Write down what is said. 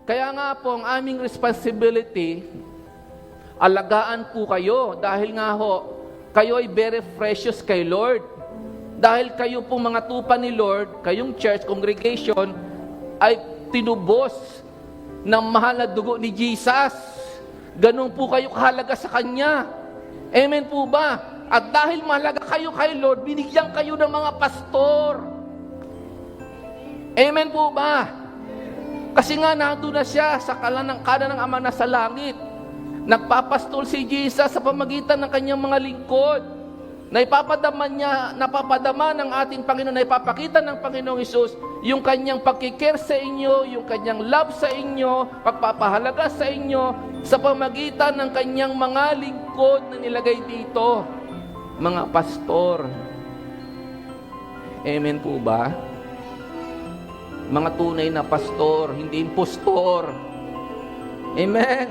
Kaya nga po, ang aming responsibility, alagaan po kayo dahil nga ho, kayo ay very precious kay Lord. Dahil kayo po mga tupa ni Lord, kayong church, congregation, ay tinubos ng mahal na dugo ni Jesus. Ganun po kayo kahalaga sa Kanya. Amen po ba? At dahil mahalaga kayo kay Lord, binigyan kayo ng mga pastor. Amen po ba? Kasi nga nandun na siya sa kanan ng Ama na sa langit. Nagpapastol si Jesus sa pamagitan ng kanyang mga lingkod. Napapadama ng ating Panginoon, na ipapakita ng Panginoong Hesus yung kanyang pagkikare sa inyo, yung kanyang love sa inyo, pagpapahalaga sa inyo, sa pamagitan ng kanyang mga lingkod na nilagay dito. Mga pastor. Amen po ba? Mga tunay na pastor, hindi impostor. Amen.